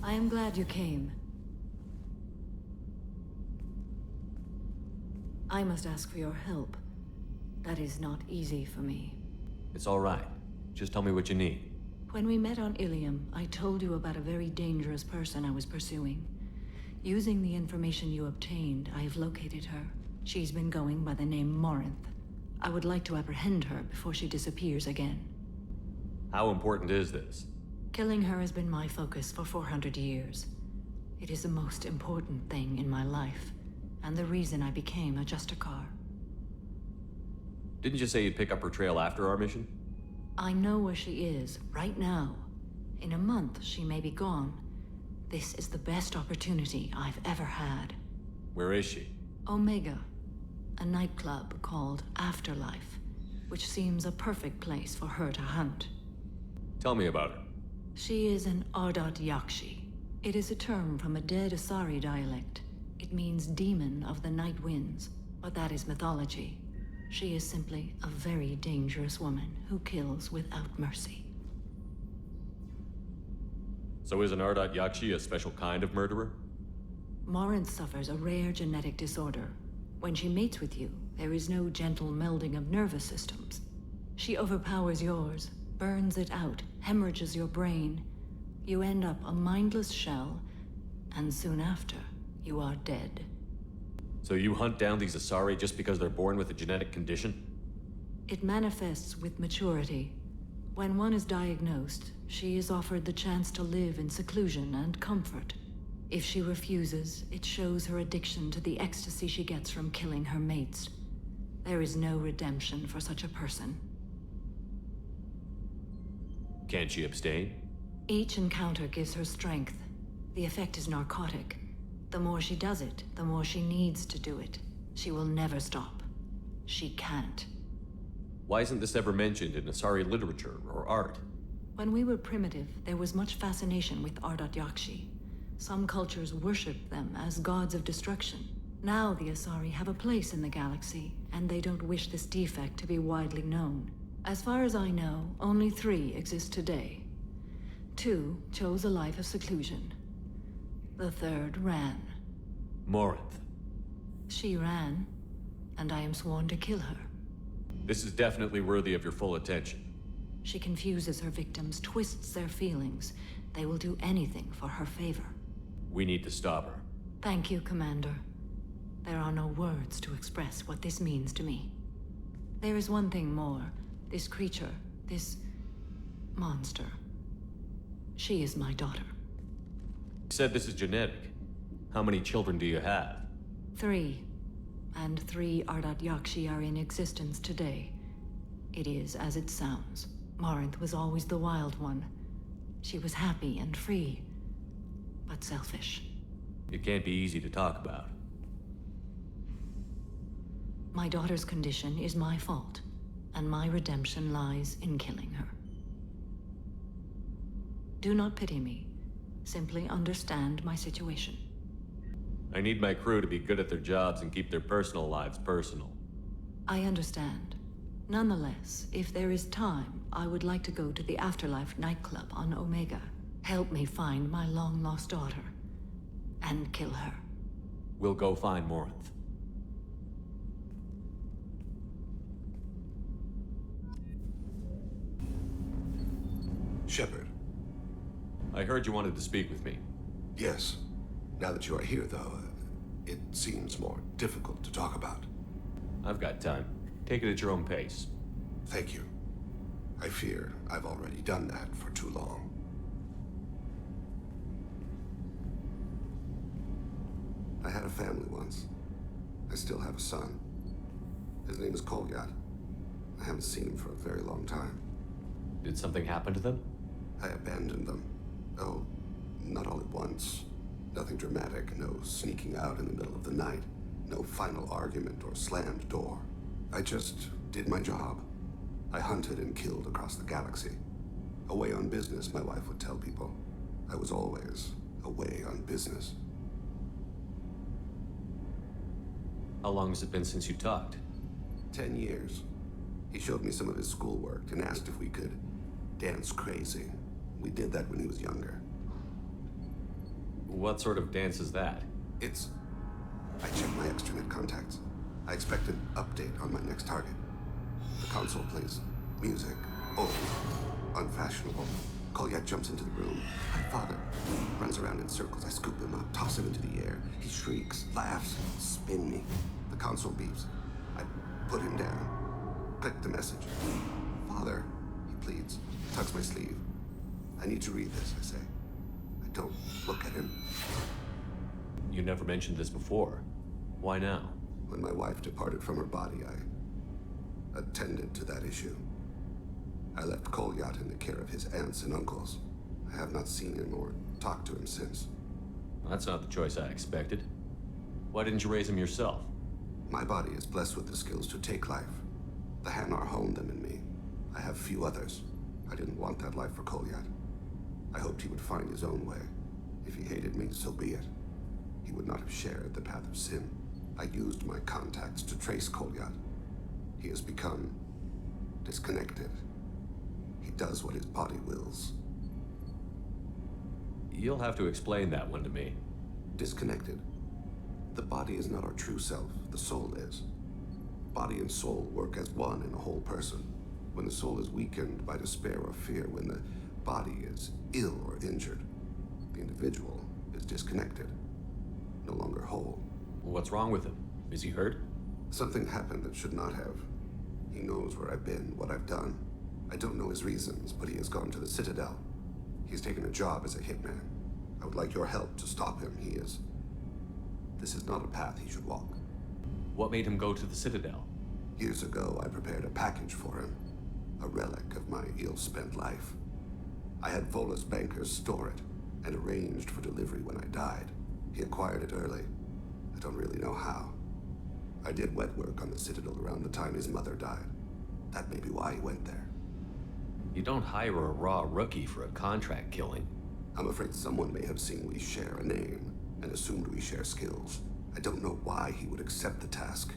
I am glad you came. I must ask for your help. That is not easy for me. It's all right. Just tell me what you need. When we met on Ilium, I told you about a very dangerous person I was pursuing. Using the information you obtained, I have located her. She's been going by the name Morinth. I would like to apprehend her before she disappears again. How important is this? Killing her has been my focus for 400 years. It is the most important thing in my life, and the reason I became a Justicar. Didn't you say you'd pick up her trail after our mission? I know where she is, right now. In a month, she may be gone. This is the best opportunity I've ever had. Where is she? Omega, a nightclub called Afterlife, which seems a perfect place for her to hunt. Tell me about her. She is an Ardat Yakshi. It is a term from a dead Asari dialect. It means demon of the night winds, but that is mythology. She is simply a very dangerous woman who kills without mercy. So is an Ardat Yakshi a special kind of murderer? Morinth suffers a rare genetic disorder. When she mates with you, there is no gentle melding of nervous systems. She overpowers yours, burns it out, hemorrhages your brain. You end up a mindless shell, and soon after, you are dead. So you hunt down these Asari just because they're born with a genetic condition? It manifests with maturity. When one is diagnosed, she is offered the chance to live in seclusion and comfort. If she refuses, it shows her addiction to the ecstasy she gets from killing her mates. There is no redemption for such a person. Can't she abstain? Each encounter gives her strength. The effect is narcotic. The more she does it, the more she needs to do it. She will never stop. She can't. Why isn't this ever mentioned in Asari literature or art? When we were primitive, there was much fascination with Ardat Yakshi. Some cultures worshipped them as gods of destruction. Now the Asari have a place in the galaxy, and they don't wish this defect to be widely known. As far as I know, only 3 exist today. 2 chose a life of seclusion. The 3rd ran. Morinth. She ran, and I am sworn to kill her. This is definitely worthy of your full attention. She confuses her victims, twists their feelings. They will do anything for her favor. We need to stop her. Thank you, Commander. There are no words to express what this means to me. There is one thing more. This creature, this monster. She is my daughter. You said this is genetic. How many children do you have? 3. And 3 Ardat Yakshi are in existence today. It is as it sounds. Morinth was always the wild one. She was happy and free, but selfish. It can't be easy to talk about. My daughter's condition is my fault, and my redemption lies in killing her. Do not pity me. Simply understand my situation. I need my crew to be good at their jobs and keep their personal lives personal. I understand. Nonetheless, if there is time, I would like to go to the Afterlife nightclub on Omega. Help me find my long-lost daughter, and kill her. We'll go find Morinth. Shepard. I heard you wanted to speak with me. Yes. Now that you are here, though, it seems more difficult to talk about. I've got time. Take it at your own pace. Thank you. I fear I've already done that for too long. I had a family once. I still have a son. His name is Kolyat. I haven't seen him for a very long time. Did something happen to them? I abandoned them. Oh, not all at once. Nothing dramatic, no sneaking out in the middle of the night, no final argument or slammed door. I just did my job. I hunted and killed across the galaxy. Away on business, my wife would tell people. I was always away on business. How long has it been since you talked? 10 years. He showed me some of his schoolwork and asked if we could dance crazy. We did that when he was younger. What sort of dance is that? It's... I checked my extranet contacts. I expect an update on my next target. The console plays music. Old. Unfashionable. Kolyat jumps into the room. My father runs around in circles. I scoop him up, toss him into the air. He shrieks, laughs, spin me. The console beeps. I put him down. Click the message. Father, he pleads. Tugs my sleeve. I need to read this, I say. I don't look at him. You never mentioned this before. Why now? When my wife departed from her body, I attended to that issue. I left Kolyat in the care of his aunts and uncles. I have not seen him or talked to him since. That's not the choice I expected. Why didn't you raise him yourself? My body is blessed with the skills to take life. The Hanar honed them in me. I have few others. I didn't want that life for Kolyat. I hoped he would find his own way. If he hated me, so be it. He would not have shared the path of sin. I used my contacts to trace Kolyat. He has become disconnected. He does what his body wills. You'll have to explain that one to me. Disconnected. The body is not our true self, the soul is. Body and soul work as one in a whole person. When the soul is weakened by despair or fear, when the body is ill or injured, the individual is disconnected, no longer whole. What's wrong with him? Is he hurt? Something happened that should not have. He knows where I've been, what I've done. I don't know his reasons, but he has gone to the Citadel. He's taken a job as a hitman. I would like your help to stop him. This is not a path he should walk. What made him go to the Citadel? Years ago, I prepared a package for him. A relic of my ill-spent life. I had Vola's bankers store it, and arranged for delivery when I died. He acquired it early. I don't really know how. I did wet work on the Citadel around the time his mother died. That may be why he went there. You don't hire a raw rookie for a contract killing. I'm afraid someone may have seen we share a name, and assumed we share skills. I don't know why he would accept the task.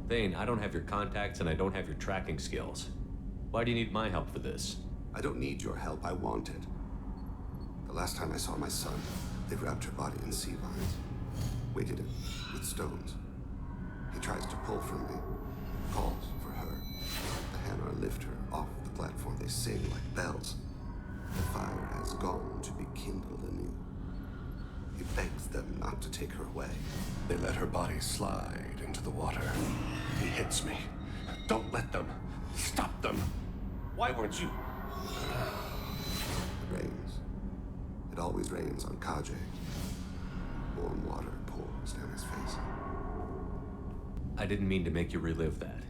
Thane, I don't have your contacts and I don't have your tracking skills. Why do you need my help for this? I don't need your help, I want it. The last time I saw my son, they wrapped her body in sea vines. Weighted it with stones. He tries to pull from me, calls for her. The Hanar lift her off the platform. They sing like bells. The fire has gone to be kindled anew. He begs them not to take her away. They let her body slide into the water. He hits me. Don't let them. Stop them. Why weren't you? It rains. It always rains on Kaje. Warm water pours down his face. I didn't mean to make you relive that.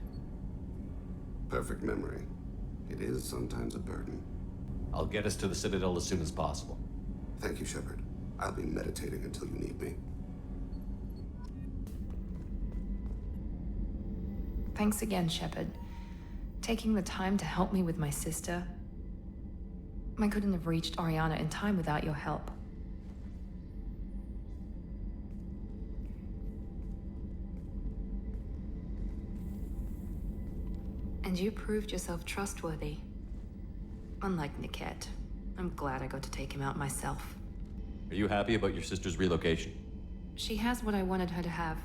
Perfect memory. It is sometimes a burden. I'll get us to the Citadel as soon as possible. Thank you, Shepard. I'll be meditating until you need me. Thanks again, Shepard. Taking the time to help me with my sister. I couldn't have reached Oriana in time without your help. And you proved yourself trustworthy. Unlike Niket, I'm glad I got to take him out myself. Are you happy about your sister's relocation? She has what I wanted her to have.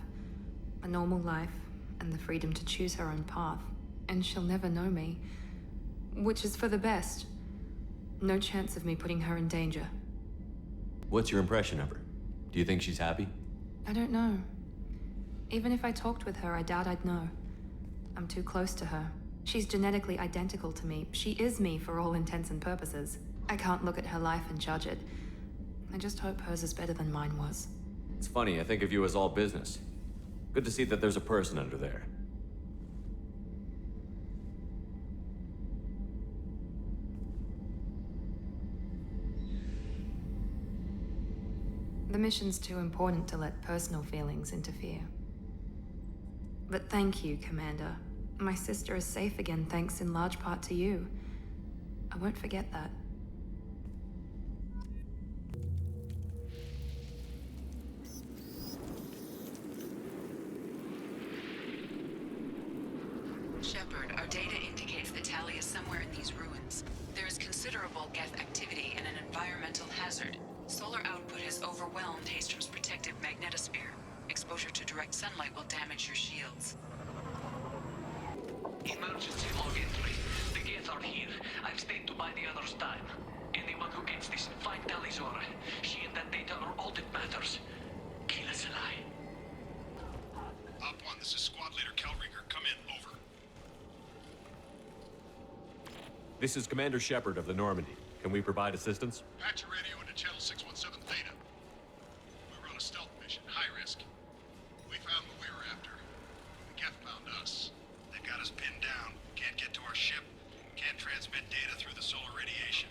A normal life, and the freedom to choose her own path. And she'll never know me. Which is for the best. No chance of me putting her in danger. What's your impression of her? Do you think she's happy? I don't know. Even if I talked with her, I doubt I'd know. I'm too close to her. She's genetically identical to me. She is me for all intents and purposes. I can't look at her life and judge it. I just hope hers is better than mine was. It's funny, I think of you as all business. Good to see that there's a person under there. The mission's too important to let personal feelings interfere. But thank you, Commander. My sister is safe again thanks in large part to you. I won't forget that. Shepard, our data indicates the tally is somewhere in these ruins. There is considerable Geth activity and an environmental hazard. solar output has overwhelmed Hastrom's protective magnetosphere. Exposure to direct sunlight will damage your shields. Emergency log entry. The Geth are here. I've stayed to buy the others time. Anyone who gets this, find Talizora. She and that data are all that matters. Kill us alive. Op 1, this is Squad Leader Calringer. Come in, over. This is Commander Shepard of the Normandy. Can we provide assistance? Patch your radio into Channel 617 Theta. We were on a stealth mission, high risk. We found what we were after. The Geth found us. They've got us pinned down. Can't get to our ship. Can't transmit data through the solar radiation.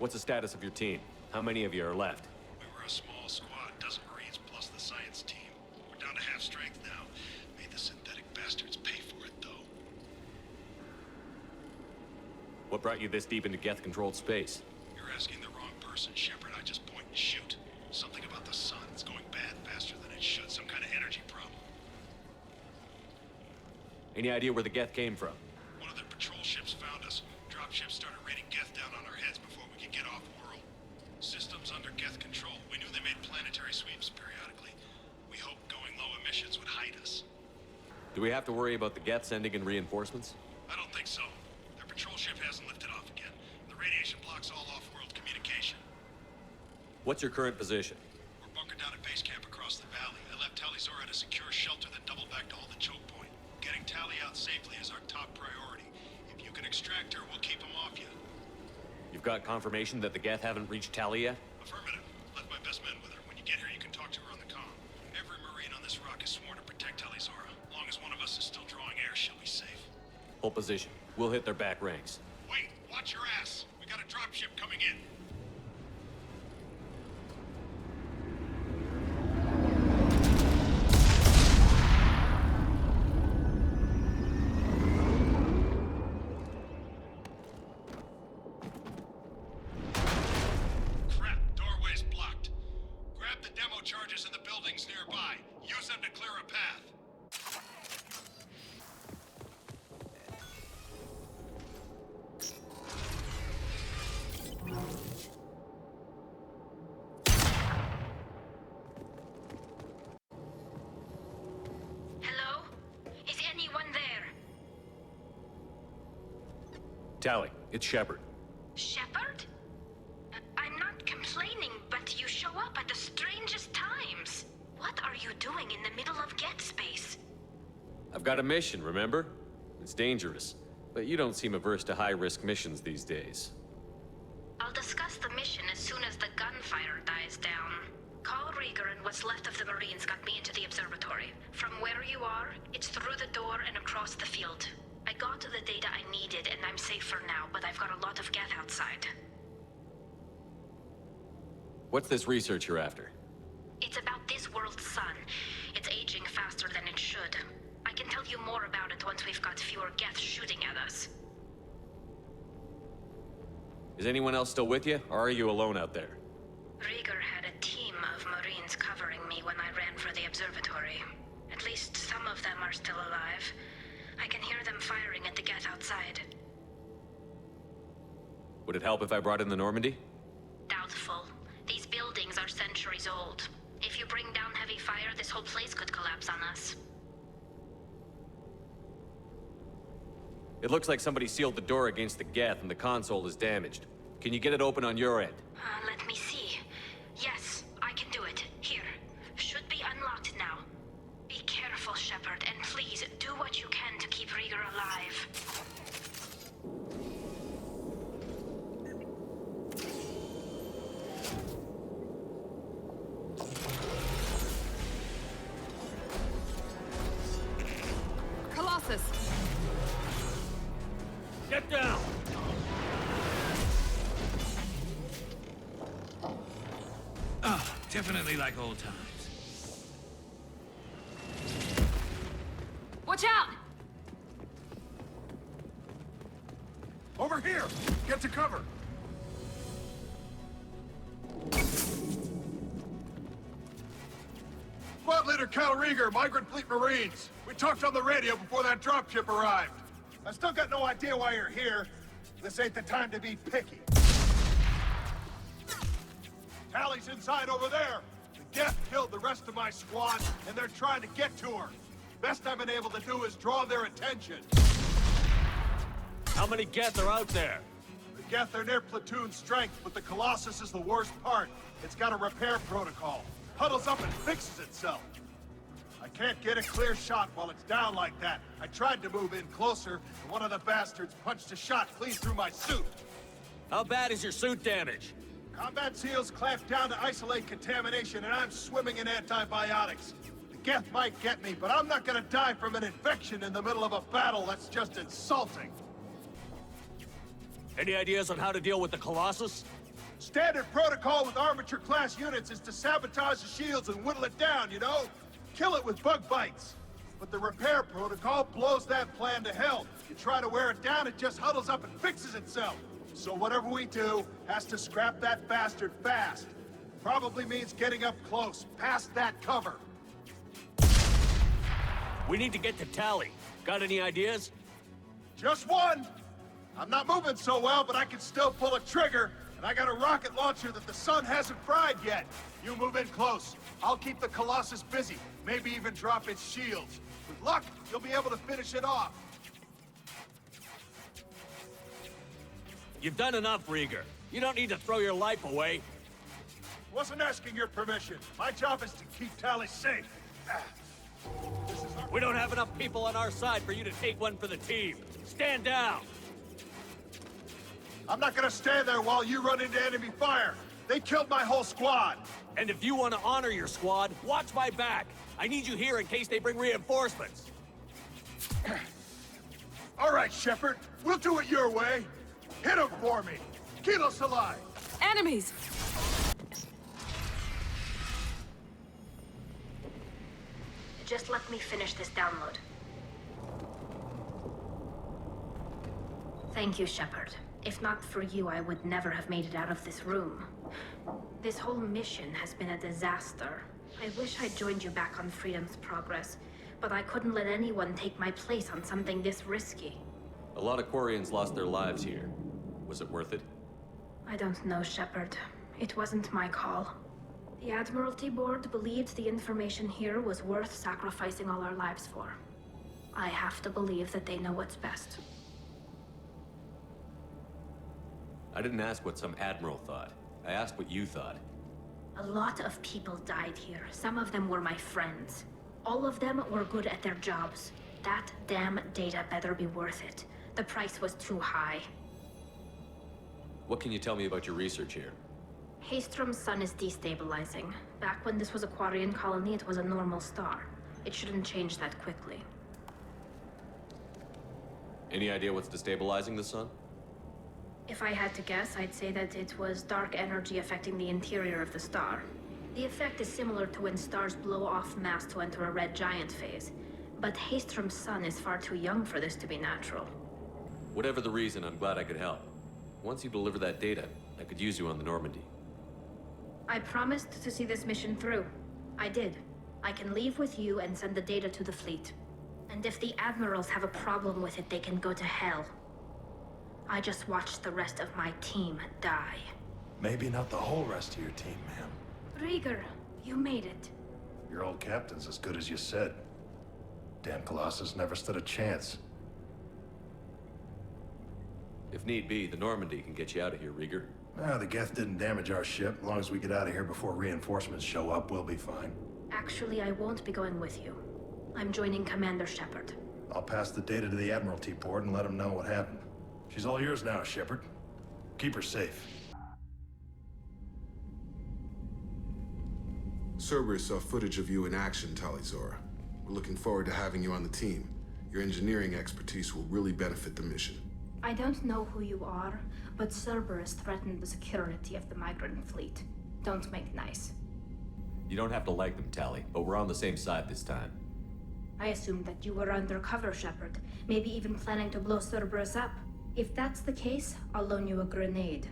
What's the status of your team? How many of you are left? We were a small squad, dozen Marines plus the science team. We're down to half strength now. Made the synthetic bastards pay for it, though. What brought you this deep into Geth-controlled space? You're asking the wrong person, Shepard. I just point and shoot. Something about the sun. It's going bad faster than it should. Some kind of energy problem. Any idea where the Geth came from? One of their patrol ships found us. Dropships started raining Geth down on our heads before we could get off-world. Systems under Geth control. We knew they made planetary sweeps periodically. We hoped going low emissions would hide us. Do we have to worry about the Geth sending in reinforcements? I don't think so. Their patrol ship hasn't lifted off again. The radiation blocks all off-world communication. What's your current position? We're bunkered down at base camp across the valley. I left Talizora at a secure shelter, then doubled back to hold the choke point. Getting Tali out safely is our top priority. If you can extract her, we'll keep them off you. You've got confirmation that the Geth haven't reached Tali yet? Affirmative. Left my best men with her. When you get here, you can talk to her on the comm. Every Marine on this rock is sworn to protect Talizora. As long as one of us is still drawing air, she'll be safe. Hold position. We'll hit their back ranks. Wait! Watch your ass! We got a dropship coming in! Crap! Doorway's blocked. Grab the demo charges in the buildings nearby. Use them to clear a path. Hello? Is anyone there? Tali, it's Shepard. Shepard? I'm not complaining, but you show up at the strangest times. What are you doing in the middle of Get Space? I've got a mission, remember? It's dangerous, but you don't seem averse to high-risk missions these days. I'll discuss the mission as soon as the gunfire dies down. Call Rieger and what's left of the Marines got me into the observatory. From where you are, it's through the door and across the field. I got the data I needed and I'm safe for now, but I've got a lot of Geth outside. What's this research you're after? It's about this world's sun. It's aging faster than it should. I can tell you more about it once we've got fewer Geth shooting at us. Is anyone else still with you, or are you alone out there? Rieger had a team of Marines covering me when I ran for the observatory. At least some of them are still alive. I can hear them firing at the Geth outside. Would it help if I brought in the Normandy? Doubtful. These buildings are centuries old. If you bring down heavy fire, this whole place could collapse on us. It looks like somebody sealed the door against the Geth and the console is damaged. Can you get it open on your end? Let me see. Yes, I can do it. Here. Should be unlocked now. Be careful, Shepard, and please do what you can to keep Rieger alive. Colossus! Get down! Oh, definitely like old times. Watch out! Over here! Get to cover! Squad Leader Cal Rieger, Migrant Fleet Marines. We talked on the radio before that dropship arrived. I still got no idea why you're here. This ain't the time to be picky. Tali Tally's inside over there. The Geth killed the rest of my squad, and they're trying to get to her. Best I've been able to do is draw their attention. How many Geth are out there? The Geth are near platoon strength, but the Colossus is the worst part. It's got a repair protocol. Huddles up and fixes itself. I can't get a clear shot while it's down like that. I tried to move in closer, and one of the bastards punched a shot clean through my suit. How bad is your suit damage? Combat SEALs clamped down to isolate contamination, and I'm swimming in antibiotics. The Geth might get me, but I'm not gonna die from an infection in the middle of a battle. That's just insulting. Any ideas on how to deal with the Colossus? Standard protocol with armature-class units is to sabotage the shields and whittle it down, you know? Kill it with bug bites. But the repair protocol blows that plan to hell. You try to wear it down, it just huddles up and fixes itself. So whatever we do has to scrap that bastard fast. Probably means getting up close, past that cover. We need to get to Tally. Got any ideas? Just one! I'm not moving so well, but I can still pull a trigger, and I got a rocket launcher that the sun hasn't fried yet. You move in close. I'll keep the Colossus busy, maybe even drop its shields. With luck, you'll be able to finish it off. You've done enough, Rieger. You don't need to throw your life away. Wasn't asking your permission. My job is to keep Tally safe. We don't have enough people on our side for you to take one for the team. Stand down! I'm not gonna stand there while you run into enemy fire. They killed my whole squad. And if you want to honor your squad, watch my back. I need you here in case they bring reinforcements. All right, Shepard. We'll do it your way. Hit him for me. Kilos alive. Enemies! Just let me finish this download. Thank you, Shepard. If not for you, I would never have made it out of this room. This whole mission has been a disaster. I wish I'd joined you back on Freedom's Progress, but I couldn't let anyone take my place on something this risky. A lot of Quarians lost their lives here. Was it worth it? I don't know, Shepard. It wasn't my call. The Admiralty Board believed the information here was worth sacrificing all our lives for. I have to believe that they know what's best. I didn't ask what some admiral thought. I asked what you thought. A lot of people died here. Some of them were my friends. All of them were good at their jobs. That damn data better be worth it. The price was too high. What can you tell me about your research here? Haystrom's sun is destabilizing. Back when this was a Quarian colony, it was a normal star. It shouldn't change that quickly. Any idea what's destabilizing the sun? If I had to guess, I'd say that it was dark energy affecting the interior of the star. The effect is similar to when stars blow off mass to enter a red giant phase. But Haystrom's sun is far too young for this to be natural. Whatever the reason, I'm glad I could help. Once you deliver that data, I could use you on the Normandy. I promised to see this mission through. I did. I can leave with you and send the data to the fleet. And if the admirals have a problem with it, they can go to hell. I just watched the rest of my team die. Maybe not the whole rest of your team, ma'am. Rieger, you made it. Your old captain's as good as you said. Damn Colossus never stood a chance. If need be, the Normandy can get you out of here, Rieger. The Geth didn't damage our ship. As long as we get out of here before reinforcements show up, we'll be fine. Actually, I won't be going with you. I'm joining Commander Shepard. I'll pass the data to the Admiralty Board and let them know what happened. She's all yours now, Shepard. Keep her safe. Cerberus saw footage of you in action, Talizora. We're looking forward to having you on the team. Your engineering expertise will really benefit the mission. I don't know who you are, but Cerberus threatened the security of the migrant fleet. Don't make nice. You don't have to like them, Tally, but we're on the same side this time. I assumed that you were undercover, Shepard. Maybe even planning to blow Cerberus up. If that's the case, I'll loan you a grenade.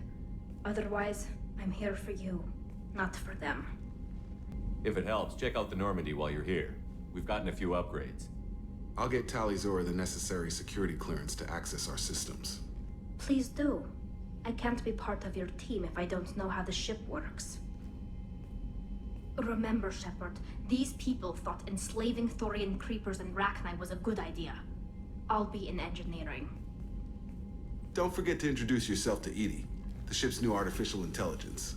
Otherwise, I'm here for you, not for them. If it helps, check out the Normandy while you're here. We've gotten a few upgrades. I'll get Talizora the necessary security clearance to access our systems. Please do. I can't be part of your team if I don't know how the ship works. Remember, Shepard, these people thought enslaving Thorian creepers and Rachni was a good idea. I'll be in engineering. Don't forget to introduce yourself to Edie, the ship's new artificial intelligence.